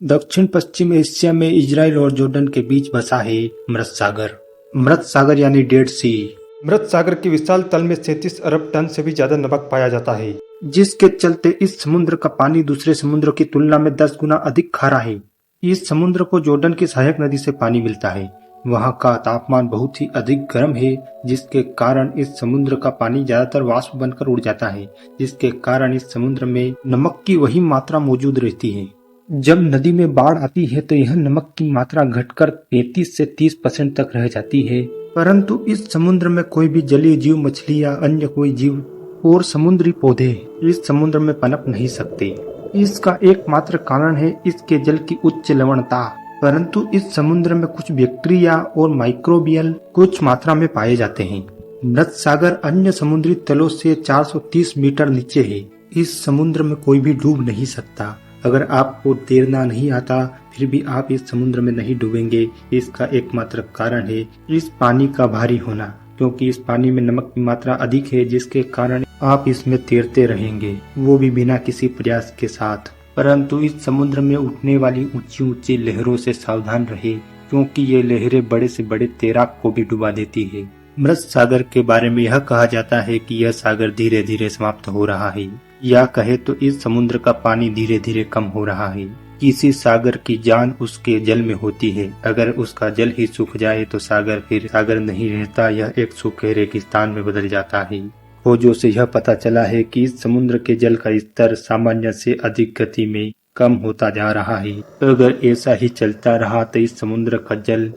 दक्षिण पश्चिम एशिया में इजराइल और जॉर्डन के बीच बसा है मृत सागर। मृत सागर यानी डेड सी। मृत सागर के विशाल तल में 37 अरब टन से भी ज्यादा नमक पाया जाता है, जिसके चलते इस समुद्र का पानी दूसरे समुद्रों की तुलना में 10 गुना अधिक खारा है। इस समुद्र को जॉर्डन की सहायक नदी से पानी मिलता है। वहाँ का तापमान बहुत ही अधिक गर्म है, जिसके कारण इस समुद्र का पानी ज्यादातर वाष्प बनकर उड़ जाता है, जिसके कारण इस समुद्र में नमक की वही मात्रा मौजूद रहती है। जब नदी में बाढ़ आती है तो यह नमक की मात्रा घटकर 35 से 30% तक रह जाती है, परंतु इस समुद्र में कोई भी जलीय जीव, मछली या अन्य कोई जीव और समुद्री पौधे इस समुद्र में पनप नहीं सकते। इसका एकमात्र कारण है इसके जल की उच्च लवणता, परंतु इस समुद्र में कुछ बैक्टीरिया और माइक्रोबियल कुछ मात्रा में पाए जाते हैं। मृत सागर अन्य समुद्री तलों से 430 मीटर नीचे है। इस समुद्र में कोई भी डूब नहीं सकता। अगर आपको तैरना नहीं आता फिर भी आप इस समुद्र में नहीं डूबेंगे। इसका एकमात्र कारण है इस पानी का भारी होना, क्योंकि इस पानी में नमक की मात्रा अधिक है, जिसके कारण आप इसमें तैरते रहेंगे, वो भी बिना किसी प्रयास के साथ। परंतु इस समुद्र में उठने वाली ऊंची ऊंची लहरों से सावधान रहे, क्योंकि ये लहरें बड़े से बड़े तैराक को भी डुबा देती है। मृत सागर के बारे में यह कहा जाता है कि यह सागर धीरे धीरे समाप्त हो रहा है, या कहे तो इस समुद्र का पानी धीरे धीरे कम हो रहा है। किसी सागर की जान उसके जल में होती है। अगर उसका जल ही सूख जाए तो सागर फिर सागर नहीं रहता, यह एक सूखे रेगिस्तान में बदल जाता है। खोजों से यह पता चला है कि इस समुद्र के जल का स्तर सामान्य से अधिक गति में कम होता जा रहा है। अगर ऐसा ही चलता रहा तो इस समुद्र का जल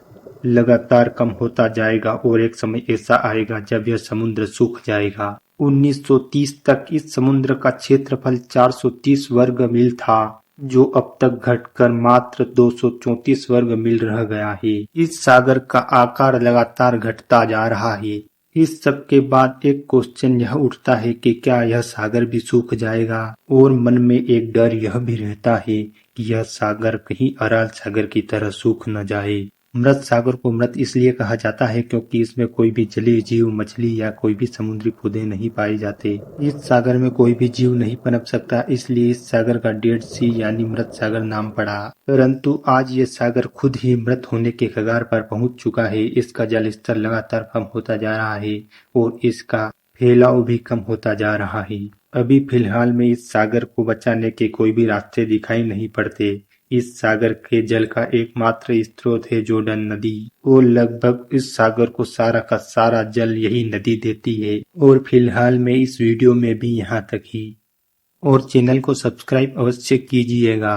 लगातार कम होता जाएगा और एक समय ऐसा आएगा जब यह समुद्र सूख जाएगा। 1930 तक इस समुद्र का क्षेत्रफल 430 वर्ग मील था, जो अब तक घटकर मात्र 234 वर्ग मील रह गया है। इस सागर का आकार लगातार घटता जा रहा है। इस सब के बाद एक क्वेश्चन यह उठता है कि क्या यह सागर भी सूख जाएगा, और मन में एक डर यह भी रहता है कि यह सागर कहीं अराल सागर की तरह सूख न जाए। मृत सागर को मृत इसलिए कहा जाता है क्योंकि इसमें कोई भी जलीय जीव, मछली या कोई भी समुद्री पौधे नहीं पाए जाते। इस सागर में कोई भी जीव नहीं पनप सकता, इसलिए इस सागर का डेड सी यानी मृत सागर नाम पड़ा। परंतु आज ये सागर खुद ही मृत होने के कगार पर पहुंच चुका है। इसका जल स्तर लगातार कम होता जा रहा है और इसका फैलाव भी कम होता जा रहा है। अभी फिलहाल में इस सागर को बचाने के कोई भी रास्ते दिखाई नहीं पड़ते। इस सागर के जल का एकमात्र स्रोत है जॉर्डन नदी, और लगभग इस सागर को सारा का सारा जल यही नदी देती है। और फिलहाल में इस वीडियो में भी यहाँ तक ही। और चैनल को सब्सक्राइब अवश्य कीजिएगा।